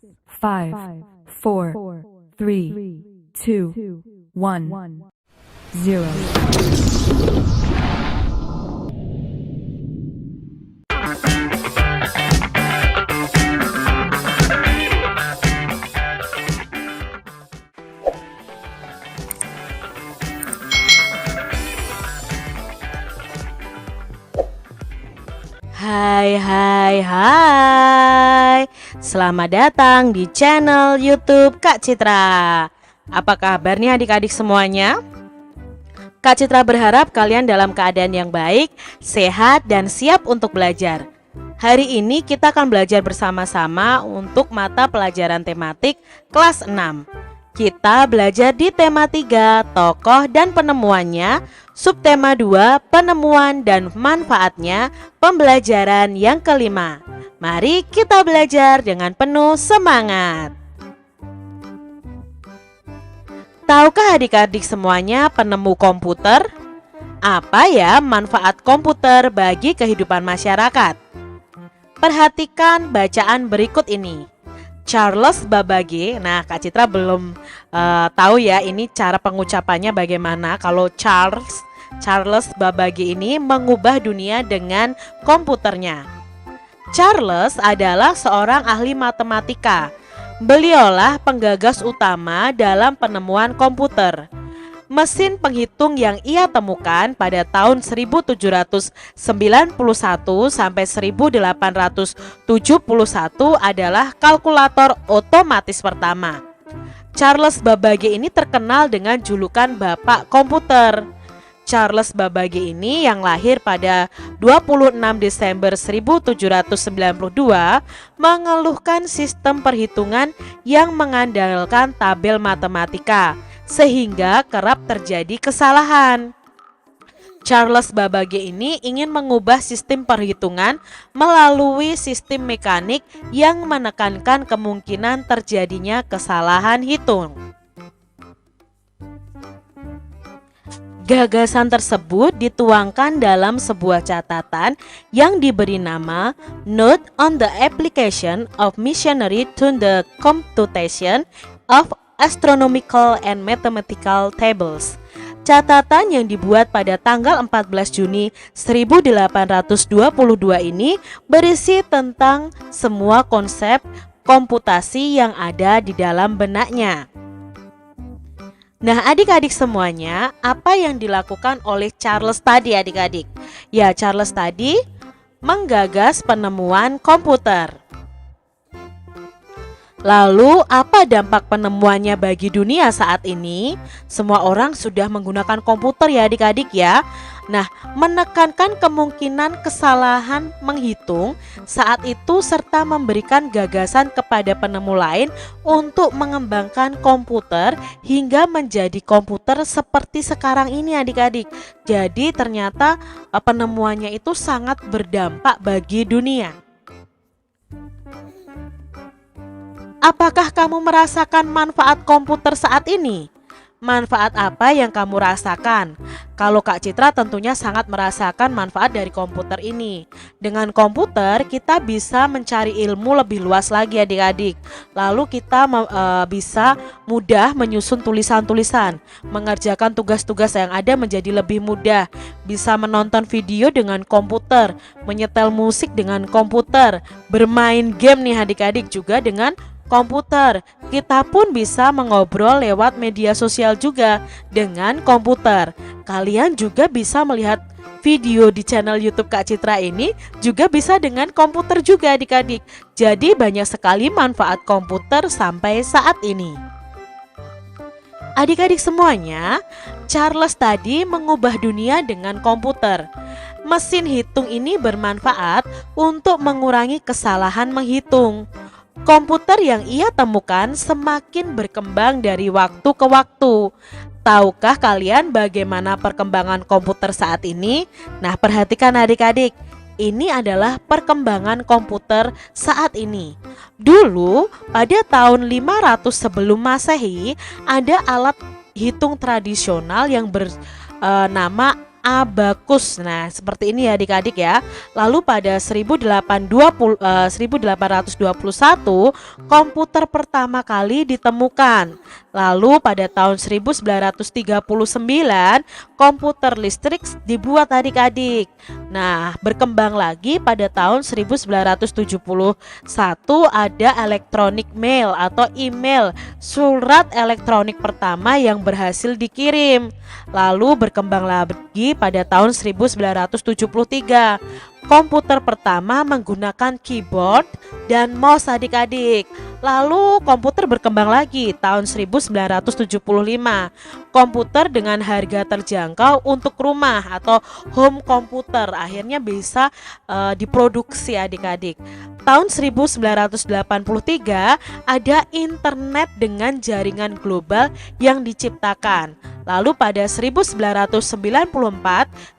5, 4, 3, 2, 1, 0. Hai. Selamat datang di channel YouTube Kak Citra. Apa kabar nih adik-adik semuanya? Kak Citra berharap kalian dalam keadaan yang baik, sehat, dan siap untuk belajar. Hari ini kita akan belajar bersama-sama untuk mata pelajaran tematik kelas 6. Kita belajar di tema 3, tokoh dan penemuannya, subtema 2, penemuan dan manfaatnya, pembelajaran yang kelima. Mari kita belajar dengan penuh semangat. Tahukah adik-adik semuanya penemu komputer? Apa ya manfaat komputer bagi kehidupan masyarakat? Perhatikan bacaan berikut ini. Charles Babbage. Nah, Kak Citra belum tahu ya ini cara pengucapannya bagaimana. Kalau Charles Babbage ini mengubah dunia dengan komputernya. Charles adalah seorang ahli matematika. Beliaulah penggagas utama dalam penemuan komputer. Mesin penghitung yang ia temukan pada tahun 1791 sampai 1871 adalah kalkulator otomatis pertama. Charles Babbage ini terkenal dengan julukan Bapak Komputer. Charles Babbage ini yang lahir pada 26 Desember 1792 mengeluhkan sistem perhitungan yang mengandalkan tabel matematika, sehingga kerap terjadi kesalahan. Charles Babbage ini ingin mengubah sistem perhitungan melalui sistem mekanik yang menekankan kemungkinan terjadinya kesalahan hitung. Gagasan tersebut dituangkan dalam sebuah catatan yang diberi nama Note on the Application of Machinery to the Computation of Astronomical and Mathematical Tables. Catatan yang dibuat pada tanggal 14 Juni 1822 ini berisi tentang semua konsep komputasi yang ada di dalam benaknya. Nah, adik-adik semuanya, apa yang dilakukan oleh Charles tadi adik-adik? Ya, Charles tadi menggagas penemuan komputer. Lalu, apa dampak penemuannya bagi dunia saat ini? Semua orang sudah menggunakan komputer ya adik-adik ya. Nah, menekankan kemungkinan kesalahan menghitung saat itu serta memberikan gagasan kepada penemu lain untuk mengembangkan komputer hingga menjadi komputer seperti sekarang ini adik-adik. Jadi ternyata penemuannya itu sangat berdampak bagi dunia. Apakah kamu merasakan manfaat komputer saat ini? Manfaat apa yang kamu rasakan? Kalau Kak Citra tentunya sangat merasakan manfaat dari komputer ini. Dengan komputer kita bisa mencari ilmu lebih luas lagi adik-adik. Lalu kita bisa mudah menyusun tulisan-tulisan, mengerjakan tugas-tugas yang ada menjadi lebih mudah. Bisa menonton video dengan komputer, menyetel musik dengan komputer, bermain game nih adik-adik juga dengan komputer. Kita pun bisa mengobrol lewat media sosial juga dengan komputer. Kalian juga bisa melihat video di channel YouTube Kak Citra ini juga bisa dengan komputer juga adik-adik. Jadi banyak sekali manfaat komputer sampai saat ini. Adik-adik semuanya, Charles tadi mengubah dunia dengan komputer. Mesin hitung ini bermanfaat untuk mengurangi kesalahan menghitung. Komputer yang ia temukan semakin berkembang dari waktu ke waktu. Tahukah kalian bagaimana perkembangan komputer saat ini? Nah, perhatikan adik-adik. Ini adalah perkembangan komputer saat ini. Dulu, pada tahun 500 sebelum Masehi, ada alat hitung tradisional yang bernama abakus. Nah, seperti ini ya adik-adik ya. Lalu pada 1821 komputer pertama kali ditemukan. Lalu pada tahun 1939 komputer listrik dibuat adik-adik. Nah, berkembang lagi pada tahun 1971 ada electronic mail atau email, surat elektronik pertama yang berhasil dikirim. Lalu berkembang lagi pada tahun 1973 komputer pertama menggunakan keyboard dan mouse adik-adik. Lalu komputer berkembang lagi tahun 1975. Komputer dengan harga terjangkau untuk rumah atau home computer akhirnya bisa diproduksi adik-adik. Tahun 1983 ada internet dengan jaringan global yang diciptakan. Lalu pada 1994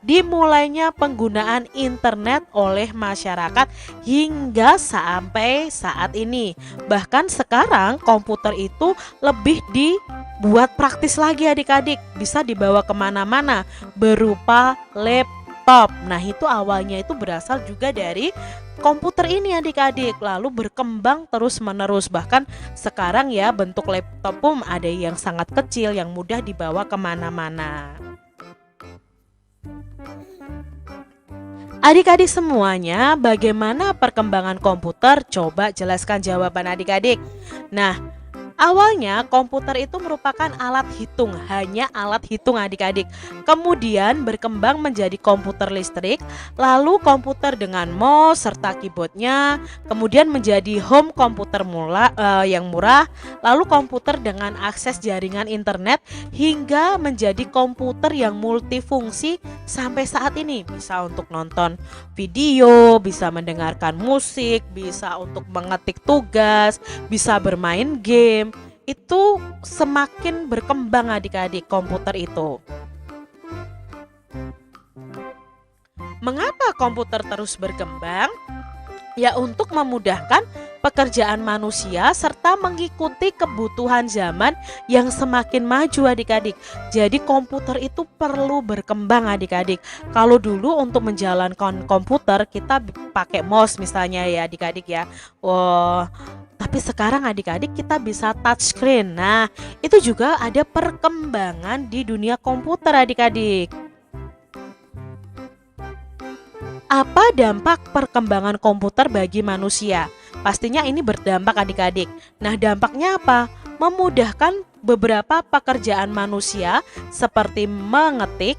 dimulainya penggunaan internet oleh masyarakat hingga sampai saat ini. Bahkan sekarang komputer itu lebih dibuat praktis lagi adik-adik, bisa dibawa kemana-mana berupa laptop. Nah itu awalnya itu berasal juga dari komputer ini adik-adik, lalu berkembang terus menerus. Bahkan sekarang ya bentuk laptop pun ada yang sangat kecil yang mudah dibawa kemana-mana. Adik-adik semuanya, bagaimana perkembangan komputer? Coba jelaskan jawaban adik-adik. Nah, awalnya komputer itu merupakan alat hitung, hanya alat hitung adik-adik. Kemudian berkembang menjadi komputer listrik, lalu komputer dengan mouse serta keyboardnya, kemudian menjadi home komputer yang murah, lalu komputer dengan akses jaringan internet, hingga menjadi komputer yang multifungsi sampai saat ini. Bisa untuk nonton video, bisa mendengarkan musik, bisa untuk mengetik tugas, bisa bermain game. Itu semakin berkembang adik-adik komputer itu. Mengapa komputer terus berkembang? Ya untuk memudahkan pekerjaan manusia serta mengikuti kebutuhan zaman yang semakin maju adik-adik. Jadi komputer itu perlu berkembang adik-adik. Kalau dulu untuk menjalankan komputer kita pakai mouse misalnya ya adik-adik ya. Tapi sekarang adik-adik kita bisa touchscreen. Nah itu juga ada perkembangan di dunia komputer adik-adik. Apa dampak perkembangan komputer bagi manusia? Pastinya ini berdampak adik-adik. Nah dampaknya apa? Memudahkan beberapa pekerjaan manusia seperti mengetik,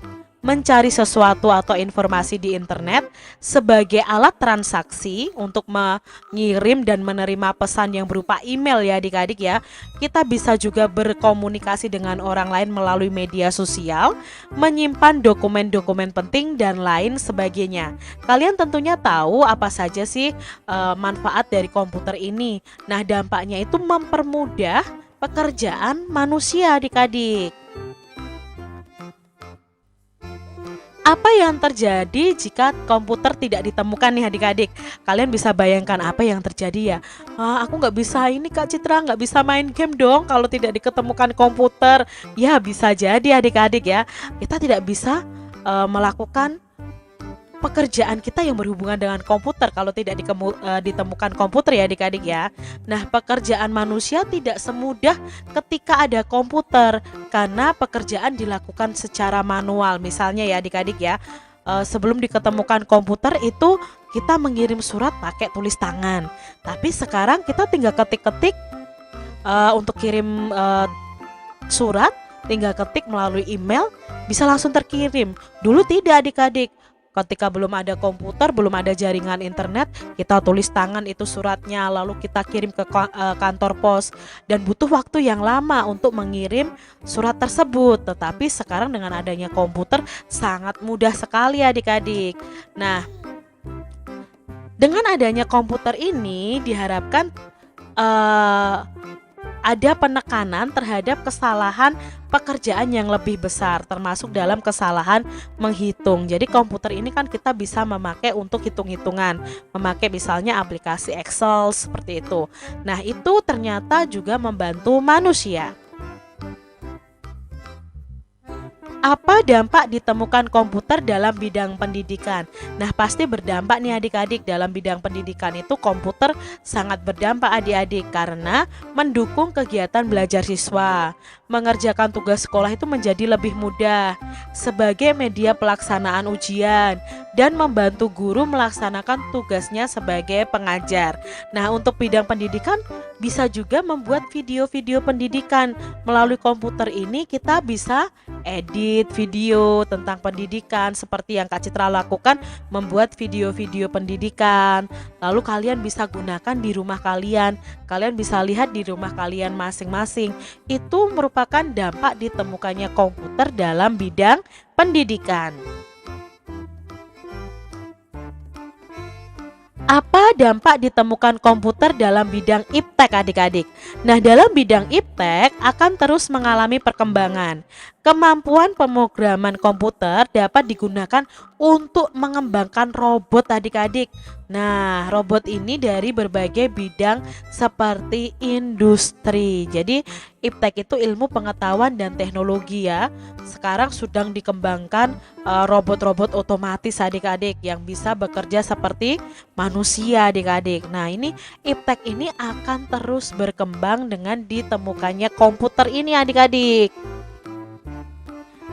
mencari sesuatu atau informasi di internet, sebagai alat transaksi untuk mengirim dan menerima pesan yang berupa email ya adik-adik ya. Kita bisa juga berkomunikasi dengan orang lain melalui media sosial, menyimpan dokumen-dokumen penting dan lain sebagainya. Kalian tentunya tahu apa saja sih manfaat dari komputer ini. Nah dampaknya itu mempermudah pekerjaan manusia adik-adik. Apa yang terjadi jika komputer tidak ditemukan nih adik-adik? Kalian bisa bayangkan apa yang terjadi ya? Aku nggak bisa ini Kak Citra, nggak bisa main game dong kalau tidak diketemukan komputer. Ya bisa jadi adik-adik ya, kita tidak bisa melakukan pekerjaan kita yang berhubungan dengan komputer kalau tidak ditemukan komputer ya adik-adik ya. Nah pekerjaan manusia tidak semudah ketika ada komputer karena pekerjaan dilakukan secara manual. Misalnya ya adik-adik ya, sebelum diketemukan komputer itu kita mengirim surat pakai tulis tangan. Tapi sekarang kita tinggal ketik-ketik untuk kirim surat, tinggal ketik melalui email bisa langsung terkirim. Dulu tidak adik-adik. Ketika belum ada komputer, belum ada jaringan internet, kita tulis tangan itu suratnya, lalu kita kirim ke kantor pos dan butuh waktu yang lama untuk mengirim surat tersebut. Tetapi sekarang dengan adanya komputer sangat mudah sekali adik-adik. Nah, dengan adanya komputer ini diharapkan ada penekanan terhadap kesalahan pekerjaan yang lebih besar, termasuk dalam kesalahan menghitung. Jadi komputer ini kan kita bisa memakai untuk hitung-hitungan, memakai misalnya aplikasi Excel seperti itu. Nah itu ternyata juga membantu manusia. Apa dampak ditemukan komputer dalam bidang pendidikan? Nah, pasti berdampak nih adik-adik. Dalam bidang pendidikan itu komputer sangat berdampak adik-adik karena mendukung kegiatan belajar siswa. Mengerjakan tugas sekolah itu menjadi lebih mudah sebagai media pelaksanaan ujian dan membantu guru melaksanakan tugasnya sebagai pengajar. Nah, untuk bidang pendidikan bisa juga membuat video-video pendidikan. Melalui komputer ini kita bisa edit video tentang pendidikan seperti yang Kak Citra lakukan, membuat video-video pendidikan. Lalu kalian bisa gunakan di rumah kalian. Kalian bisa lihat di rumah kalian masing-masing. Itu merupakan dampak ditemukannya komputer dalam bidang pendidikan. Apa dampak ditemukan komputer dalam bidang iptek adik-adik? Nah, dalam bidang iptek akan terus mengalami perkembangan. Kemampuan pemrograman komputer dapat digunakan untuk mengembangkan robot adik-adik. Nah, robot ini dari berbagai bidang seperti industri. Jadi, iptek itu ilmu pengetahuan dan teknologi ya. Sekarang sedang dikembangkan robot-robot otomatis adik-adik yang bisa bekerja seperti manusia adik-adik. Nah, ini iptek ini akan terus berkembang dengan ditemukannya komputer ini adik-adik.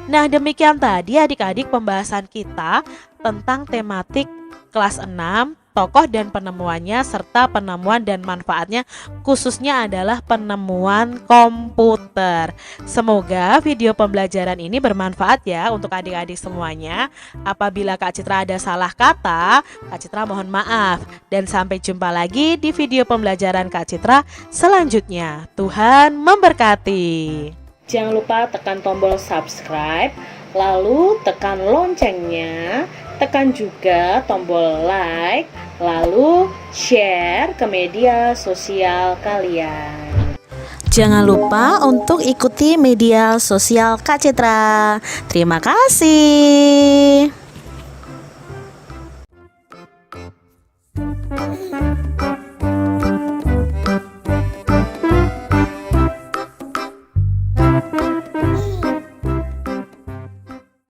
Nah, demikian tadi adik-adik pembahasan kita tentang tematik kelas 6, tokoh dan penemuannya serta penemuan dan manfaatnya, khususnya adalah penemuan komputer. Semoga video pembelajaran ini bermanfaat ya untuk adik-adik semuanya. Apabila Kak Citra ada salah kata, Kak Citra mohon maaf. Dan sampai jumpa lagi di video pembelajaran Kak Citra selanjutnya. Tuhan memberkati. Jangan lupa tekan tombol subscribe, lalu tekan loncengnya, tekan juga tombol like, lalu share ke media sosial kalian. Jangan lupa untuk ikuti media sosial Kak Citra. Terima kasih.